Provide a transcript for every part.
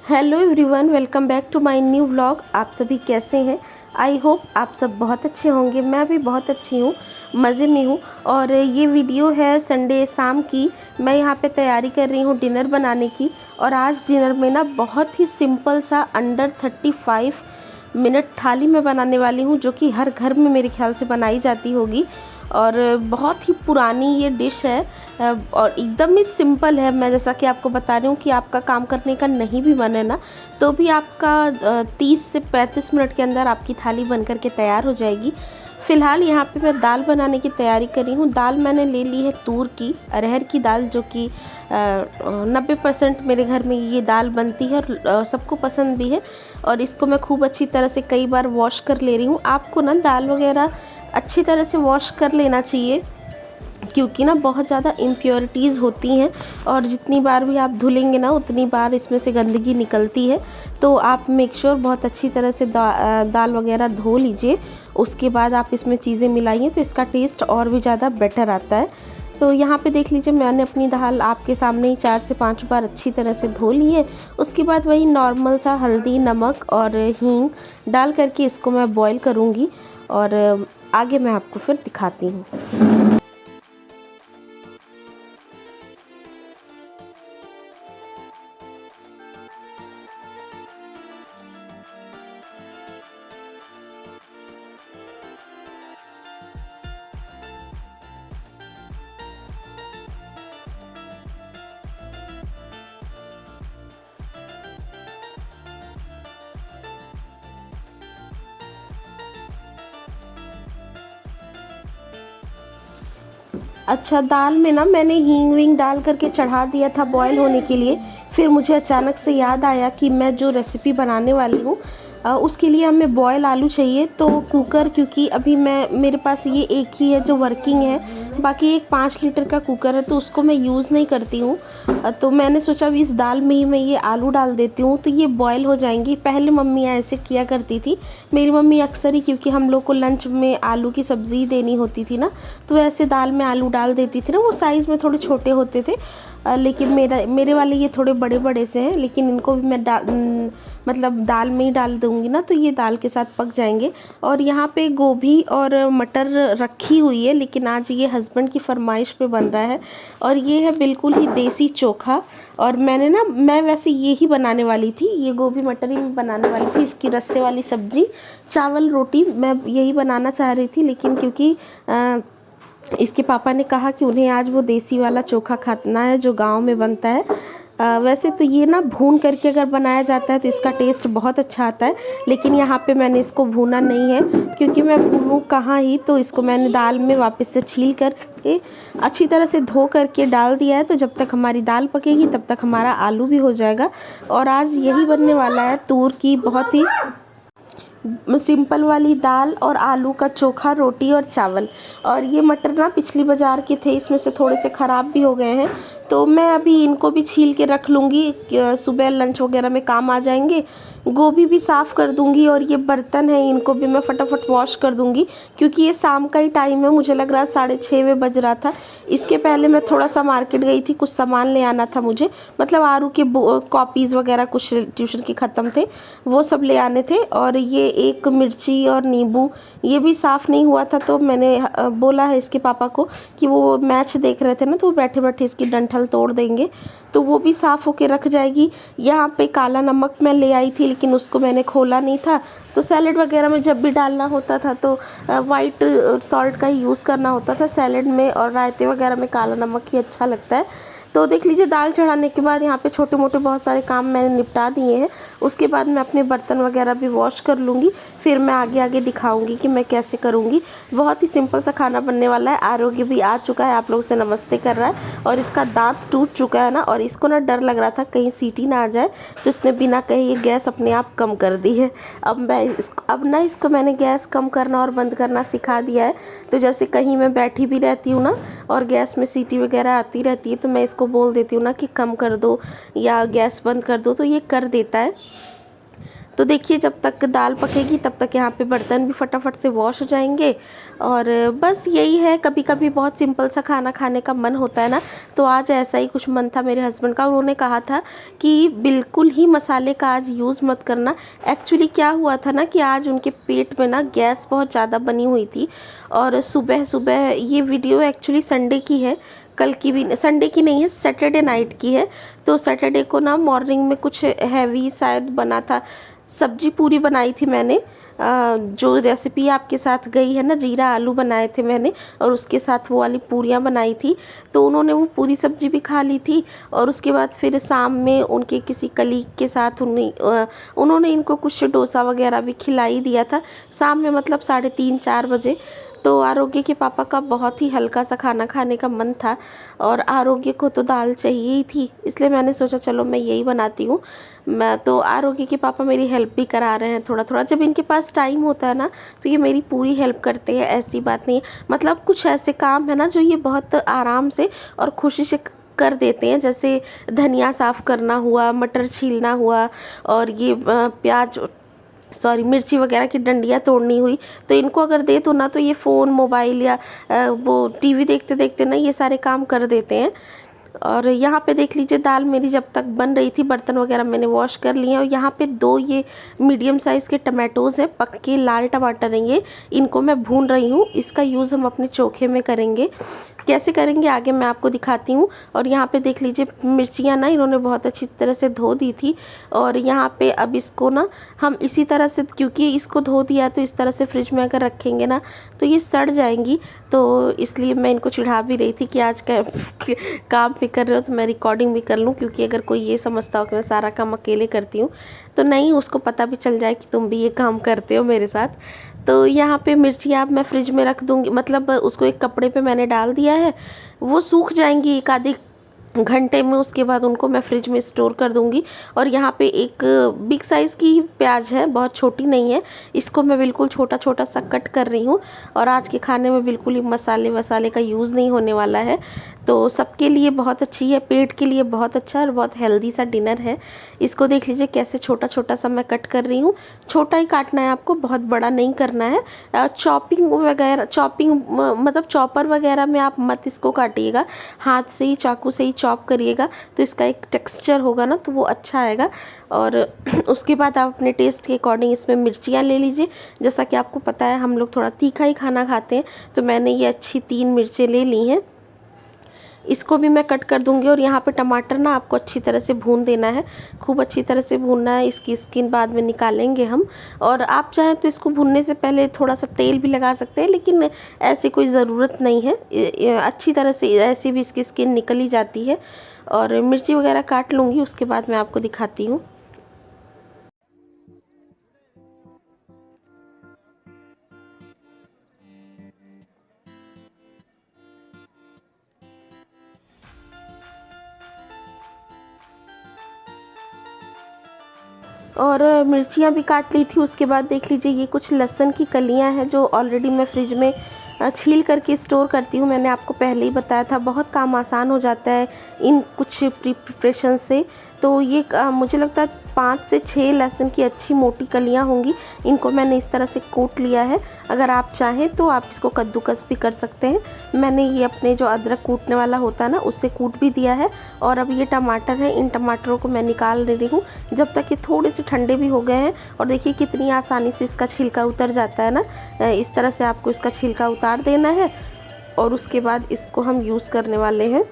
Hello everyone, welcome back to my new vlog. आप सभी कैसे हैं? आई होप आप सब बहुत अच्छे होंगे। मैं भी बहुत अच्छी हूँ, मज़े में हूँ। और ये वीडियो है संडे शाम की। मैं यहाँ पे तैयारी कर रही हूँ डिनर बनाने की। और आज डिनर में ना बहुत ही सिंपल सा अंडर 35 मिनट थाली में बनाने वाली हूँ, जो कि हर घर में मेरे ख्याल से बनाई जाती होगी। और बहुत ही पुरानी ये डिश है और एकदम ही सिंपल है। मैं जैसा कि आपको बता रही हूँ कि आपका काम करने का नहीं भी मन है ना, तो भी आपका 30 से 35 मिनट के अंदर आपकी थाली बन कर के तैयार हो जाएगी। फ़िलहाल यहाँ पे मैं दाल बनाने की तैयारी कर रही हूँ। दाल मैंने ले ली है तूर की, अरहर की दाल, जो कि 90% मेरे घर में ये दाल बनती है और सबको पसंद भी है। और इसको मैं खूब अच्छी तरह से कई बार वॉश कर ले रही हूँ। आपको ना दाल वगैरह अच्छी तरह से वॉश कर लेना चाहिए, क्योंकि ना बहुत ज़्यादा इम्प्योरिटीज़ होती हैं और जितनी बार भी आप धुलेंगे ना उतनी बार इसमें से गंदगी निकलती है। तो आप मेक श्योर बहुत अच्छी तरह से दाल वगैरह धो लीजिए। उसके बाद आप इसमें चीज़ें मिलाइए तो इसका टेस्ट और भी ज़्यादा बेटर आता है। तो यहाँ पे देख लीजिए, मैंने अपनी दाल आपके सामने ही 4 से 5 बार अच्छी तरह से धो ली है। उसके बाद वही नॉर्मल सा हल्दी, नमक और हींग डाल करके इसको मैं बॉईल करूँगी और आगे मैं आपको फिर दिखाती हूँ। अच्छा, दाल में ना मैंने हींग वींग डाल करके चढ़ा दिया था बॉईल होने के लिए। फिर मुझे अचानक से याद आया कि मैं जो रेसिपी बनाने वाली हूँ उसके लिए हमें बॉयल आलू चाहिए। तो कुकर, क्योंकि अभी मेरे पास ये एक ही है जो वर्किंग है, बाकी एक 5 लीटर का कुकर है तो उसको मैं यूज़ नहीं करती हूँ। तो मैंने सोचा अभी इस दाल में ही मैं ये आलू डाल देती हूँ तो ये बॉयल हो जाएंगी। पहले मम्मियाँ ऐसे किया करती थी, मेरी मम्मी अक्सर ही, क्योंकि हम लोग को लंच में आलू की सब्ज़ी देनी होती थी ना, तो ऐसे दाल में आलू डाल देती थी ना। वो साइज़ में थोड़े छोटे होते थे, लेकिन मेरे वाले ये थोड़े बड़े बड़े से हैं। लेकिन इनको भी मैं मतलब दाल में ही डाल दूँगी ना, तो ये दाल के साथ पक जाएंगे। और यहाँ पे गोभी और मटर रखी हुई है, लेकिन आज ये हस्बैंड की फरमाइश पे बन रहा है। और ये है बिल्कुल ही देसी चोखा। और मैं वैसे ये ही बनाने वाली थी, ये गोभी मटर ही बनाने वाली थी, इसकी रस्से वाली सब्जी, चावल रोटी मैं यही बनाना चाह रही थी। लेकिन क्योंकि इसके पापा ने कहा कि उन्हें आज वो देसी वाला चोखा खाना है जो गांव में बनता है। वैसे तो ये ना भून करके अगर बनाया जाता है तो इसका टेस्ट बहुत अच्छा आता है, लेकिन यहाँ पे मैंने इसको भूना नहीं है, क्योंकि मैं भूनूँ कहाँ ही। तो इसको मैंने दाल में वापस से छील करके अच्छी तरह से धो करके डाल दिया है। तो जब तक हमारी दाल पकेगी तब तक हमारा आलू भी हो जाएगा। और आज यही बनने वाला है तूर की बहुत ही सिंपल वाली दाल और आलू का चोखा, रोटी और चावल। और ये मटर ना पिछली बाज़ार के थे, इसमें से थोड़े से ख़राब भी हो गए हैं, तो मैं अभी इनको भी छील के रख लूँगी, सुबह लंच वगैरह में काम आ जाएंगे। गोभी भी साफ़ कर दूँगी और ये बर्तन है इनको भी मैं फटाफट वॉश कर दूँगी, क्योंकि ये शाम का ही टाइम है। मुझे लग रहा है 6:30 बज रहा था। इसके पहले मैं थोड़ा सा मार्केट गई थी, कुछ सामान ले आना था मुझे, मतलब आरू के कॉपीज़ वगैरह कुछ ट्यूशन के ख़त्म थे, वो सब ले आने थे। और ये एक मिर्ची और नींबू ये भी साफ़ नहीं हुआ था, तो मैंने बोला है इसके पापा को कि वो मैच देख रहे थे ना, तो वो बैठे बैठे इसकी डंठल तोड़ देंगे, तो वो भी साफ़ होके रख जाएगी। यहाँ पे काला नमक मैं ले आई थी, लेकिन उसको मैंने खोला नहीं था। तो सैलेड वगैरह में जब भी डालना होता था तो वाइट सॉल्ट का ही यूज़ करना होता था सैलेड में, और रायते वगैरह में काला नमक ही अच्छा लगता है। तो देख लीजिए, दाल चढ़ाने के बाद यहाँ पे छोटे मोटे बहुत सारे काम मैंने निपटा दिए हैं। उसके बाद मैं अपने बर्तन वगैरह भी वॉश कर लूँगी, फिर मैं आगे आगे दिखाऊंगी कि मैं कैसे करूँगी। बहुत ही सिंपल सा खाना बनने वाला है। आरोग्य भी आ चुका है, आप लोगों से नमस्ते कर रहा है, और इसका दांत टूट चुका है ना, और इसको ना डर लग रहा था कहीं सीटी ना आ जाए, तो इसने बिना कहे ये गैस अपने आप कम कर दी है। अब ना इसको मैंने गैस कम करना और बंद करना सिखा दिया है। तो जैसे कहीं मैं बैठी भी रहती हूँ ना और गैस में सीटी वगैरह आती रहती है, तो मैं इसको बोल देती हूँ ना कि कम कर दो या गैस बंद कर दो, तो ये कर देता है। तो देखिए जब तक दाल पकेगी तब तक यहाँ पे बर्तन भी फटाफट से वॉश हो जाएंगे। और बस यही है, कभी कभी बहुत सिंपल सा खाना खाने का मन होता है ना, तो आज ऐसा ही कुछ मन था मेरे हस्बैंड का। उन्होंने कहा था कि बिल्कुल ही मसाले का आज यूज़ मत करना। एक्चुअली क्या हुआ था ना कि आज उनके पेट में ना गैस बहुत ज़्यादा बनी हुई थी। और सुबह सुबह, ये वीडियो एक्चुअली संडे की है, कल की भी संडे की नहीं है, सैटरडे नाइट की है। तो सैटरडे को ना मॉर्निंग में कुछ हैवी शायद बना था, सब्जी पूरी बनाई थी मैंने। जो रेसिपी आपके साथ गई है ना, जीरा आलू बनाए थे मैंने, और उसके साथ वो वाली पूरियाँ बनाई थी। तो उन्होंने वो पूरी सब्जी भी खा ली थी। और उसके बाद फिर शाम में उनके किसी कलीग के साथ उन्होंने इनको कुछ डोसा वगैरह भी खिला ही दिया था शाम में, मतलब 3:30-4 बजे। तो आरोग्य के पापा का बहुत ही हल्का सा खाना खाने का मन था, और आरोग्य को तो दाल चाहिए ही थी, इसलिए मैंने सोचा चलो मैं यही बनाती हूँ। मैं तो आरोग्य के पापा मेरी हेल्प भी करा रहे हैं थोड़ा थोड़ा, जब इनके पास टाइम होता है ना तो ये मेरी पूरी हेल्प करते हैं, ऐसी बात नहीं है। मतलब कुछ ऐसे काम है ना जो ये बहुत आराम से और खुशी से कर देते हैं, जैसे धनिया साफ़ करना हुआ, मटर छीलना हुआ, और ये मिर्ची वगैरह की डंडियाँ तोड़नी हुई। तो इनको अगर दे दो ना तो ये फ़ोन, मोबाइल या वो टीवी देखते देखते ना ये सारे काम कर देते हैं। और यहाँ पे देख लीजिए दाल मेरी जब तक बन रही थी, बर्तन वगैरह मैंने वॉश कर लिए हैं। और यहाँ पे 2 ये मीडियम साइज़ के टमाटोज़ हैं, पक्के लाल टमाटर हैं ये, इनको मैं भून रही हूँ। इसका यूज़ हम अपने चोखे में करेंगे, कैसे करेंगे आगे मैं आपको दिखाती हूँ। और यहाँ पे देख लीजिए मिर्चियाँ ना इन्होंने बहुत अच्छी तरह से धो दी थी। और यहाँ पे अब इसको ना हम इसी तरह से, क्योंकि इसको धो दिया तो इस तरह से फ्रिज में अगर रखेंगे ना तो ये सड़ जाएंगी। तो इसलिए मैं इनको चिढ़ा भी रही थी कि आज काम भी कर रहे हो तो मैं रिकॉर्डिंग भी कर लूँ, क्योंकि अगर कोई ये समझता हो कि मैं सारा काम अकेले करती हूँ तो नहीं, उसको पता भी चल जाए कि तुम भी ये काम करते हो मेरे साथ। तो यहाँ पे मिर्ची आप मैं फ्रिज में रख दूँगी, मतलब उसको एक कपड़े पे मैंने डाल दिया है, वो सूख जाएंगी एक आधे घंटे में। उसके बाद उनको मैं फ्रिज में स्टोर कर दूंगी। और यहाँ पे एक बिग साइज़ की प्याज है, बहुत छोटी नहीं है, इसको मैं बिल्कुल छोटा छोटा सा कट कर रही हूँ। और आज के खाने में बिल्कुल ही मसाले वसाले का यूज़ नहीं होने वाला है, तो सबके लिए बहुत अच्छी है, पेट के लिए बहुत अच्छा और बहुत हेल्दी सा डिनर है। इसको देख लीजिए कैसे छोटा छोटा सा मैं कट कर रही हूँ, छोटा ही काटना है आपको, बहुत बड़ा नहीं करना है। चॉपिंग वगैरह, मतलब चॉपर वगैरह में आप मत इसको काटिएगा, हाथ से ही चाकू से ही चॉप करिएगा, तो इसका एक टेक्सचर होगा ना तो वो अच्छा आएगा। और उसके बाद आप अपने टेस्ट के अकॉर्डिंग इसमें मिर्चियाँ ले लीजिए। जैसा कि आपको पता है हम लोग थोड़ा तीखा ही खाना खाते हैं, तो मैंने ये अच्छी 3 मिर्चें ले ली हैं, इसको भी मैं कट कर दूंगी। और यहाँ पे टमाटर ना आपको अच्छी तरह से भून देना है, खूब अच्छी तरह से भूनना है, इसकी स्किन बाद में निकालेंगे हम। और आप चाहें तो इसको भूनने से पहले थोड़ा सा तेल भी लगा सकते हैं, लेकिन ऐसी कोई ज़रूरत नहीं है, अच्छी तरह से ऐसे भी इसकी स्किन निकल ही जाती है। और मिर्ची वगैरह काट लूँगी, उसके बाद मैं आपको दिखाती हूँ। और मिर्चियाँ भी काट ली थी। उसके बाद देख लीजिए ये कुछ लहसुन की कलियाँ हैं जो ऑलरेडी मैं फ्रिज में छील करके स्टोर करती हूँ। मैंने आपको पहले ही बताया था, बहुत काम आसान हो जाता है इन कुछ प्रिपरेशन से। तो ये मुझे लगता है 5 से 6 लहसुन की अच्छी मोटी कलियाँ होंगी, इनको मैंने इस तरह से कूट लिया है। अगर आप चाहें तो आप इसको कद्दूकस भी कर सकते हैं। मैंने ये अपने जो अदरक कूटने वाला होता है ना उससे कूट भी दिया है। और अब ये टमाटर है, इन टमाटरों को मैं निकाल ले रही हूँ जब तक ये थोड़े से ठंडे भी हो गए हैं। और देखिए कितनी आसानी से इसका छिलका उतर जाता है ना, इस तरह से आपको इसका छिलका उतार देना है। और उसके बाद इसको हम यूज़ करने वाले हैं।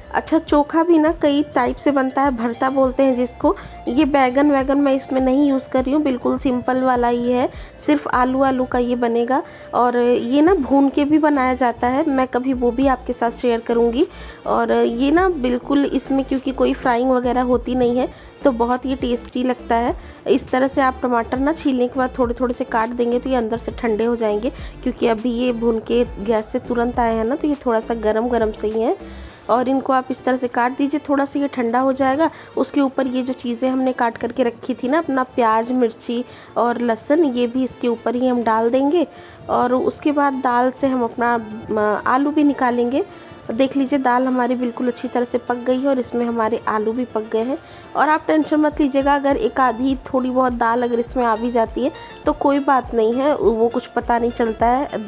अच्छा, चोखा भी ना कई टाइप से बनता है, भरता बोलते हैं जिसको। ये बैगन वैगन मैं इसमें नहीं यूज़ कर रही हूँ, बिल्कुल सिंपल वाला ही है, सिर्फ आलू का ये बनेगा। और ये ना भून के भी बनाया जाता है, मैं कभी वो भी आपके साथ शेयर करूँगी। और ये ना बिल्कुल इसमें क्योंकि कोई फ्राइंग वगैरह होती नहीं है तो बहुत ही टेस्टी लगता है। इस तरह से आप टमाटर ना छीलने के बाद थोड़े थोड़े से काट देंगे तो ये अंदर से ठंडे हो जाएंगे, क्योंकि अभी ये भून के गैस से तुरंत आए हैं ना, तो ये थोड़ा सा गरम गरम से ही है। और इनको आप इस तरह से काट दीजिए, थोड़ा सा ये ठंडा हो जाएगा। उसके ऊपर ये जो चीज़ें हमने काट करके रखी थी ना, अपना प्याज, मिर्ची और लहसुन, ये भी इसके ऊपर ही हम डाल देंगे। और उसके बाद दाल से हम अपना आलू भी निकालेंगे। देख लीजिए दाल हमारी बिल्कुल अच्छी तरह से पक गई है और इसमें हमारे आलू भी पक गए हैं। और आप टेंशन मत लीजिएगा, अगर एक आधी थोड़ी बहुत दाल अगर इसमें आ भी जाती है तो कोई बात नहीं है, वो कुछ पता नहीं चलता है,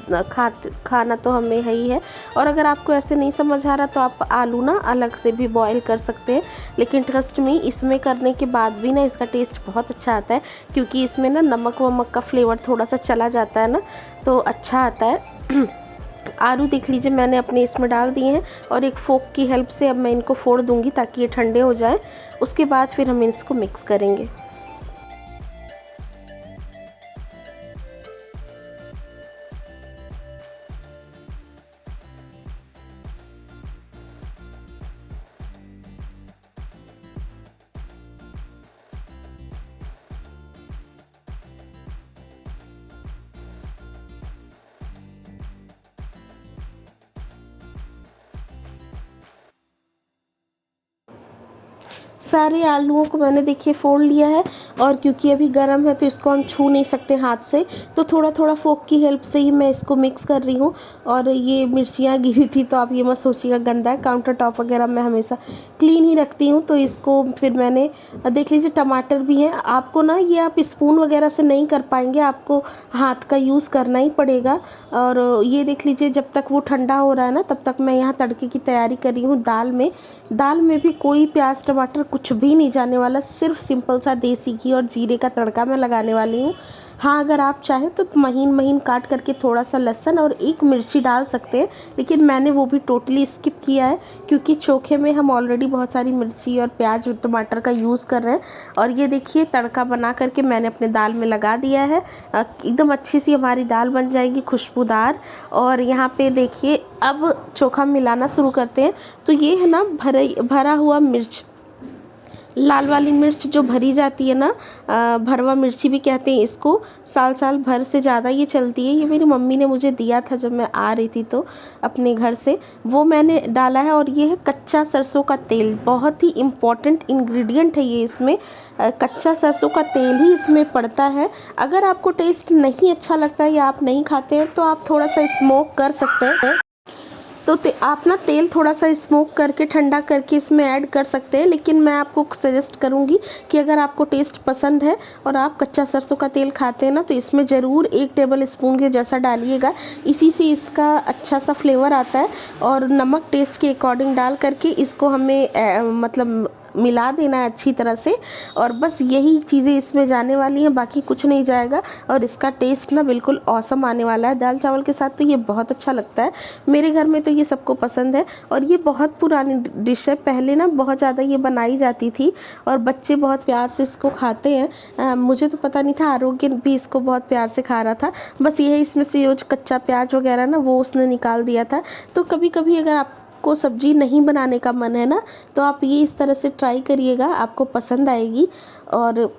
खाना तो हमें है ही है। और अगर आपको ऐसे नहीं समझ आ रहा तो आप आलू ना अलग से भी बॉईल कर सकते हैं, लेकिन ट्रस्ट मी इसमें करने के बाद भी ना इसका टेस्ट बहुत अच्छा आता है, क्योंकि इसमें ना नमक वमक का फ्लेवर थोड़ा सा चला जाता है ना, तो अच्छा आता है। आलू देख लीजिए मैंने अपने इसमें डाल दिए हैं और एक फोक की हेल्प से अब मैं इनको फोड़ दूंगी ताकि ये ठंडे हो जाए। उसके बाद फिर हम इसको मिक्स करेंगे। सारे आलूओं को मैंने देखिए फोड़ लिया है, और क्योंकि अभी गर्म है तो इसको हम छू नहीं सकते हाथ से, तो थोड़ा थोड़ा फोक की हेल्प से ही मैं इसको मिक्स कर रही हूँ। और ये मिर्चियाँ गिरी थी तो आप ये मत सोचिएगा गंदा है, काउंटर टॉप वगैरह मैं हमेशा क्लीन ही रखती हूँ। तो इसको फिर मैंने देख लीजिए टमाटर भी हैं, आपको ना ये आप स्पून वगैरह से नहीं कर पाएंगे, आपको हाथ का यूज़ करना ही पड़ेगा। और ये देख लीजिए जब तक वो ठंडा हो रहा है ना तब तक मैं यहाँ तड़के की तैयारी कर रही हूँ। दाल में भी कोई प्याज टमाटर कुछ भी नहीं जाने वाला, सिर्फ सिंपल सा देसी घी और जीरे का तड़का मैं लगाने वाली हूँ। हाँ अगर आप चाहें तो महीन महीन काट करके थोड़ा सा लहसुन और एक मिर्ची डाल सकते हैं, लेकिन मैंने वो भी टोटली स्किप किया है क्योंकि चोखे में हम ऑलरेडी बहुत सारी मिर्ची और प्याज और टमाटर का यूज़ कर रहे हैं। और ये देखिए तड़का बना करके मैंने अपने दाल में लगा दिया है, एकदम अच्छी सी हमारी दाल बन जाएगी खुशबूदार। और यहाँ पे देखिए अब चोखा मिलाना शुरू करते हैं। तो ये है ना भरा हुआ मिर्च, लाल वाली मिर्च जो भरी जाती है ना, भरवा मिर्ची भी कहते हैं इसको, साल भर से ज़्यादा ये चलती है। ये मेरी मम्मी ने मुझे दिया था जब मैं आ रही थी तो अपने घर से, वो मैंने डाला है। और ये है कच्चा सरसों का तेल, बहुत ही इम्पॉर्टेंट इंग्रेडिएंट है ये इसमें, कच्चा सरसों का तेल ही इसमें पड़ता है। अगर आपको टेस्ट नहीं अच्छा लगता है या आप नहीं खाते हैं तो आप थोड़ा सा स्मोक कर सकते हैं, तो आप ना तेल थोड़ा सा स्मोक करके ठंडा करके इसमें ऐड कर सकते हैं। लेकिन मैं आपको सजेस्ट करूंगी कि अगर आपको टेस्ट पसंद है और आप कच्चा सरसों का तेल खाते हैं ना तो इसमें ज़रूर 1 टेबल स्पून के जैसा डालिएगा, इसी से इसका अच्छा सा फ्लेवर आता है। और नमक टेस्ट के अकॉर्डिंग डाल करके इसको हमें मतलब मिला देना है अच्छी तरह से। और बस यही चीज़ें इसमें जाने वाली हैं, बाकी कुछ नहीं जाएगा। और इसका टेस्ट ना बिल्कुल ऑसम आने वाला है, दाल चावल के साथ तो ये बहुत अच्छा लगता है। मेरे घर में तो ये सबको पसंद है और ये बहुत पुरानी डिश है, पहले ना बहुत ज़्यादा ये बनाई जाती थी और बच्चे बहुत प्यार से इसको खाते हैं। मुझे तो पता नहीं था, आरोग्य भी इसको बहुत प्यार से खा रहा था, बस ये है इसमें से जो कच्चा प्याज वगैरह ना वो उसने निकाल दिया था। तो कभी कभी अगर आप को सब्जी नहीं बनाने का मन है ना तो आप ये इस तरह से ट्राई करिएगा, आपको पसंद आएगी। और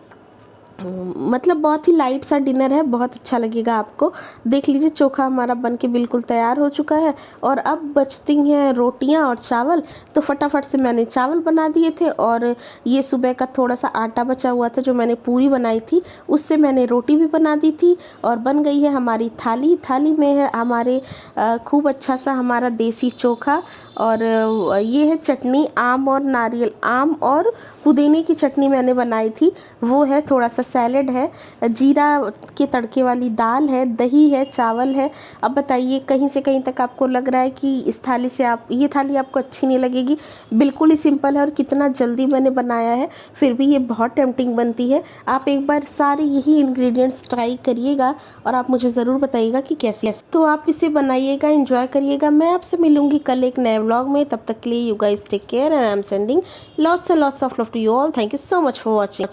मतलब बहुत ही लाइट सा डिनर है, बहुत अच्छा लगेगा आपको। देख लीजिए चोखा हमारा बनके बिल्कुल तैयार हो चुका है और अब बचती हैं रोटियां और चावल। तो फटाफट से मैंने चावल बना दिए थे और ये सुबह का थोड़ा सा आटा बचा हुआ था जो मैंने पूरी बनाई थी, उससे मैंने रोटी भी बना दी थी और बन गई है हमारी थाली। थाली में है हमारे खूब अच्छा सा हमारा देसी चोखा, और ये है चटनी आम और नारियल, आम और पुदीने की चटनी मैंने बनाई थी, वो है। थोड़ा सा सैलेड है, जीरा के तड़के वाली दाल है, दही है, चावल है। अब बताइए कहीं से कहीं तक आपको लग रहा है कि इस थाली से ये थाली आपको अच्छी नहीं लगेगी? बिल्कुल ही सिंपल है और कितना जल्दी मैंने बनाया है, फिर भी ये बहुत टेम्पटिंग बनती है। आप एक बार सारे यही इंग्रेडिएंट्स ट्राई करिएगा और आप मुझे ज़रूर बताइएगा कि कैसे। तो आप इसे बनाइएगा, एंजॉय करिएगा। मैं आपसे मिलूंगी कल एक नए व्लॉग में, तब तक के लिए you guys take care and I am sending lots and lots of love to you all. Thank you so much for watching.